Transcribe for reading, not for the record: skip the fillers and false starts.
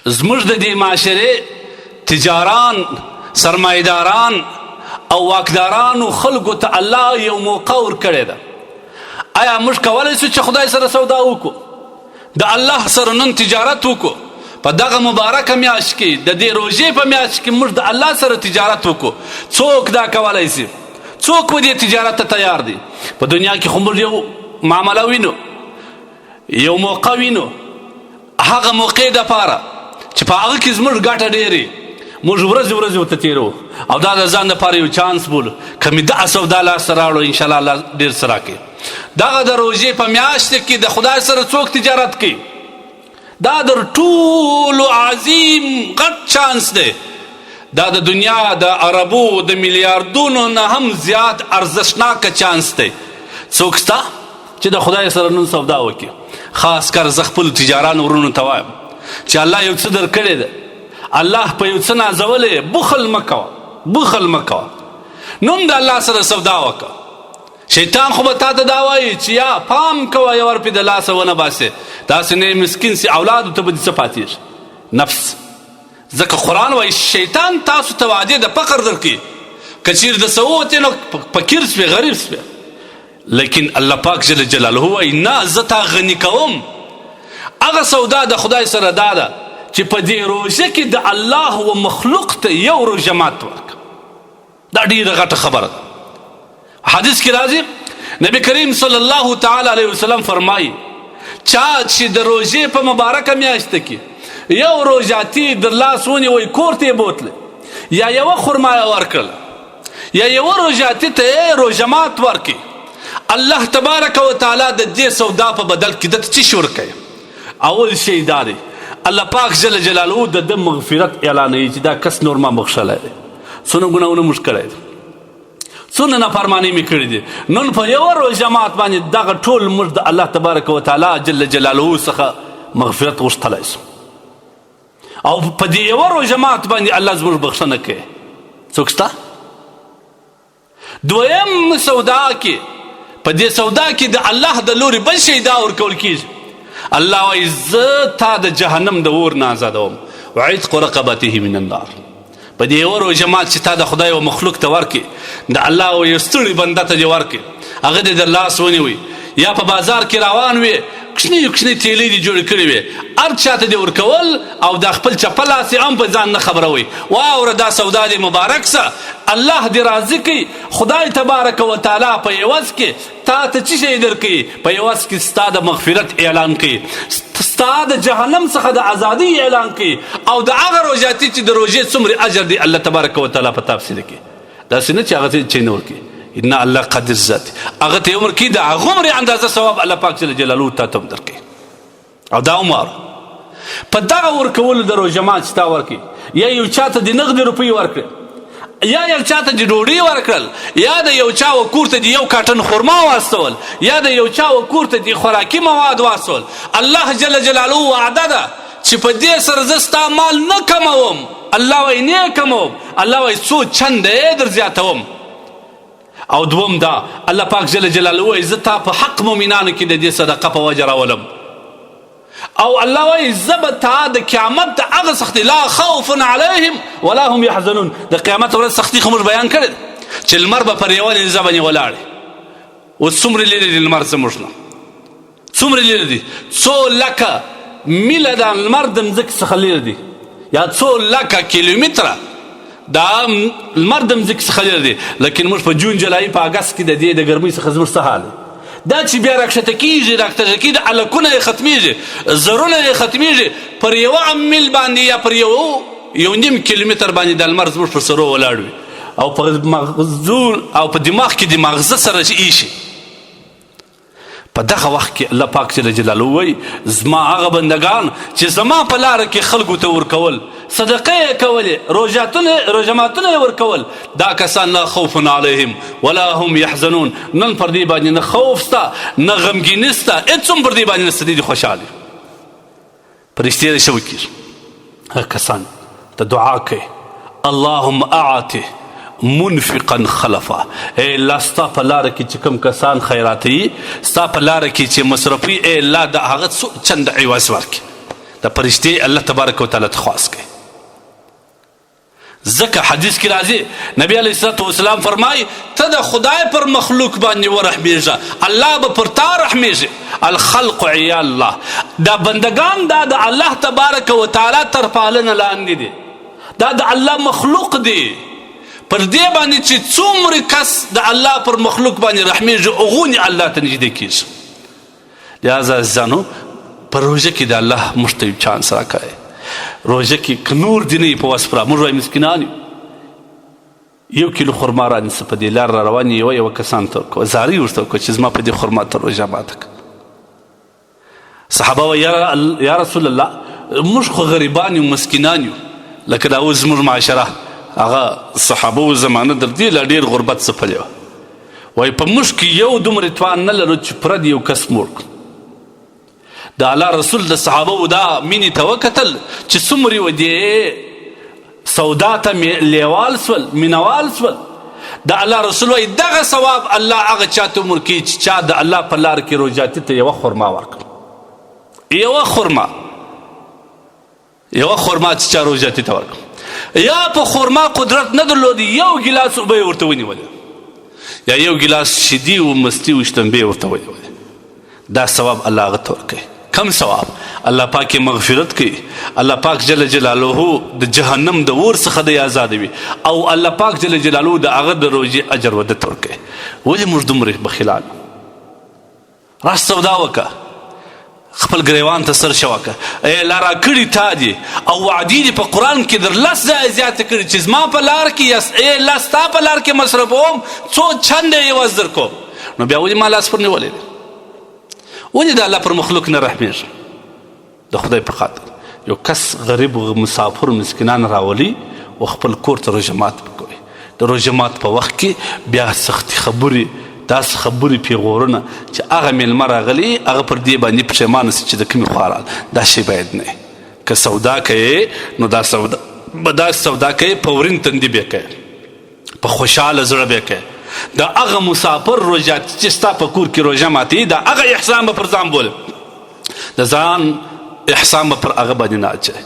زموږ د دې معاشرې تجاران، سرمایداران او واکدارانو خلکو ته الله یو موقع ورکړې ده. آیا موږ کولی شو چې خدای سره سودا وکړو، د الله سره نن تجارت وکړو؟ په دغه مبارکه میاشت کې، د دې روژې په میاشت کې موږ د الله سره تجارت وکړو. څوک دا کولی شي؟ څوک په دې تجارت ته تیار دی؟ په دنیا کې خو موږ یو معامله وینو، یو موقع وینو، هغه موقع دپاره چې په هغه کې زموږ ګټه ډېرې، موږ ورځې ورځې ورته تېرو او دا د ځان دپاره یو چانس بولو که مې دغه سودا لاسته راوړو انشاءالله الله ډېر څه راکوي. دغه د روژې په میاشت کې د خدای سره څوک تجارت کوي؟ دا در ټولو عظیم غټ چانس دی. دا د دنیا د عربو د میلیاردونو نه هم زیات ارزښتناکه چانس دی. څوک شته چې د خدای سره نن سودا وکړي؟ خاص کر زه خپلو تجارانو ورونو ته وایم چې الله یو څه درکړی دی، الله په یو څه نازولی، بخل مه کوه، بخل مه کوه، نوم د الله سره سودا وکړه. شیطان خو به تا ته دا وایي چې یا پام کوه یو ورپې د لاسه ونه باسې، داسې نه مسکین سي اولادو ته به دې څه پاتېږي؟ نفس. ځکه قرآن وایي شیطان تاسو ته وعدې د فقر درکوي، که چیرې د څه ووتې نو فقیر سوې، غریب سوې، لیکن الله پاک جل جلاله وایي نه، زه تا غني کوم. هغه سودا د خدای سره دا ده چې په دې روژه کې د الله و مخلوق ته یو روژه مات ورکړه. دا ډېره غټه خبره ده. حدیث کې راځي نبی کریم صلی الله تعالی علیه وسلم فرمایي چا چې د روژې په مبارکه میاشت کې یو روژاتي در لاس ونیوی کور ته یې بوتله، یا یوه خرما یې ورکړله، یا یوه روژاتي ته یې روژه مات ورکړي، الله تبارک و تعالی د دې سودا په بدل کې دته څه شي ورکوي؟ اول شی دا دی الله پاک جل جلاله د ده مغفرت اعلانوي چې دا کس نور ما بخښلی دی، څونه ګناهونه موږ کړی دی، څونه نافرماني مې کړې دي. نن په یوه روژه مات باندې دغه ټول موږ د الله تبارک و تعالی جل جلاله څخه مغفرت غوښتلی شو، او په دې یوه روژه مات باندې الله زموږ بخښنه کوي. څوک شته؟ دویم سودا کې، په دې سودا کې د الله د لورې بل شی دا ورکول کېږي. الله وایي زه تا د جهنم د اور نه آزادوم، وعتق رقبته من النار. په دې یوه روژه مات چې تا د خدای و مخلوق ته ورکړي، د الله و یو ستړي بنده ته دې ورکړي، هغه دې در لاس ونیوي، یا په بازار کې روان وي کوچني کوچني تیلې دې جوړې کړې وي، هر چا ته دې ورکول او د خپل چپه لاس یې هم په ځان نه خبروئ. واوره دا سودا دې مبارک سه، الله دې راضي کوي. خدای تبارک و تعالی په عوض کې تا ته څه شی درکوي؟ په عوض کې ستا د مغفرت اعلان کوي، ستا د جهنم څخه د ازادۍ اعلان کوي، او د هغه روژاتي چې د روژې څومره اجر دی الله تبارک و تعالی په تا پسې لیکي. داسې نه چې هغه ته چی نه ورکوي، ان الله قدر ذات، هغه ته یې عمر کې د هغومرې اندازه ثواب الله پاک جل جلاله تا ته هم درکوي. او دا عمر په دغه ورکولو د روژه مات چې تا ورکوي، یا یو چا ته د نغدې روپۍ ورکړې، یا یو چا ته د ډوډۍ ورکړل، یا د یو چا و کور ته د یو کاټن خرما واستول، یا د یو چا و کور ته د خوراکي مواد واستول. الله جل جلاله وعده ده چې په دې سره زه ستا مال نه کموم. الله وایي نه کموم، الله وایي څو چنده یې در زیاتوم. او دوم دا الله پاک جل جلاله وایي زه تا په حق مؤمنانو کې د دې صدقه په وجه راولم. او الله وایي زه به تا د قیامت د هغه سختي لا خوف علیهم ولا هم یحزنون، د قیامت ورځ سختي خو موږ بیان کړې ده چې لمر به پر یوه نیزه باندې ولاړ اوس څومره لرې دی لمر زموږ نه؟ څومره لرې دی؟ 100 لکه میله د لمر د مځکې څخه لرې دی، یا 100 لکه کیلومتره دا لمر د مځکې څخه لرې دی. لیکن موږ په جون جولای په اګست کې د دې د ګرمۍ څخه زموږ څه حال دی؟ دا چې بیا راکښته کېږي راکښته کېږي، الکونه یې ختمېږي، زرونه یې ختمېږي، پر یوه میل باندې یا پر یو نیم کیلومتر باندې د لمر زموږ پر سرو ولاړ وي، او په مغزو او په دماغ کې د ماغزه سره ایشي. په دغه وخت کې الله پاک جل جلاله وایي زما هغه بندگان چې زما په لاره کې خلکو ته ورکول، صدقه یې کولې، روژه ماتونه یې ورکول، دا کسان لا خوف علیهم ولا هم یحزنون. نن پر دې باندې نه خوف سته نه غمګیني سته، هېڅ هم پر دې باندې نسته، دي خوشحالي. په رښتیا دې څه وکړي؟ هغه کسان ته دعا کوي اللهم اعطه منفقا خلفا، اے الله ستا په لاره کې چې کوم کسان خیراتوي، ستا په لاره کې چې مصرفوي، اے الله د هغه څو چنده عوض ورکړي، د فرشتې الله تبارک وتعالی ته خواست کوي. ځکه حدیث کې راځي نبی علیه الصلاة والسلام فرمایي ته د خدای پر مخلوق باندې ورحمیږه الله به پر تا رحمیږي. الخلق عیال الله، دا بندگان دا د الله تبارک وتعالی تر پالنه لاندې دي، دا د الله مخلوق دي. پر دې باندې چې څومره کس د الله پر مخلوق باندې رحمیږي هغونې الله ته نږدې کېږي. لہذا ځانو په روژه کې د الله موږ ته یو چانس راکوي. روژه کې که نور دې نه وي په وس پوره، موږ وایو مسکینان یو، 1 کیلو خرما رانیسه په دې لار را روان یوه کسان ته ورکوه، زارۍ ورته وکړه چې زما په دې خرما ته روژه ماته کړه. صحابه وایي یا رسول الله موږ خو غریبان یو مسکینان یو، لکه دا اوس زموږ معاشره هغه صحابو زمانه در دې لا ډېر غربت څپلی وه. وایي په موږ کې یو دومره توان نه لرو چې پوره د یو کس موړ کړو. د الله رسول د صحابو دا مینې ته وکتل چې څومره و دې سودا ته لیوال سول، مینوال سول. د الله رسول وایي دغه ثواب الله هغه چا ته عمر کوي چې چا د الله په لار کې روژاتي ته یوه خرما ورکړه. یوه خرما چې چا روژاتي ته ورکړه، یا په خرما قدرت نه درلود یو ګیلاس اوبه یې ورته ونیولې، یا یو ګیلاس شیدې و مستي و شتنبې یې ورته ونیولې، دا ثواب الله هغه ته ورکوي. کم ثواب؟ الله پاک یې مغفرت کوي، الله پاک جل جلاله د جهنم د اور څخه دی آزادوي، او الله پاک جل جلاله د هغه د روژې اجر ودته ورکوي. ولې موږ دومره بخیلان؟ راشه سودا وکړه، خپل ګریوان ته سر شه وکړه، لا راکړي تا دي او وعدې دي په قرآن کې در 10 ځایه زیاته کړي چې زما په لار کې الله ستا په لار کې مصرفوم، څو چنده یې عوض در کوم. نو بیا ولې ما لاس پر نیولی دی؟ ولې د الله پر مخلوق نه رحمیږي؟ د خدای په خاطر یو کس غریب مسافر مسکینان راولي و خپل کور ته روژه مات کوي. د روژه مات په وخت کې بیا سختې خبرې، داسې خبرې پیغورونه چې هغه میلمه راغلی هغه پر دې باندې پښیمانه شي چې د کومې خوا راغله. دا شی باید نه وي. که سودا کوې نو دا سودا کوې په ورین تندي به کوې، په خوشحاله زړه به کوې. د هغه مسافر روژه چې ستا په کور کې روژه ماتوي د هغه احسان به پر ځان بولې، د ځان احسان به پر هغه باندې نه اچوې.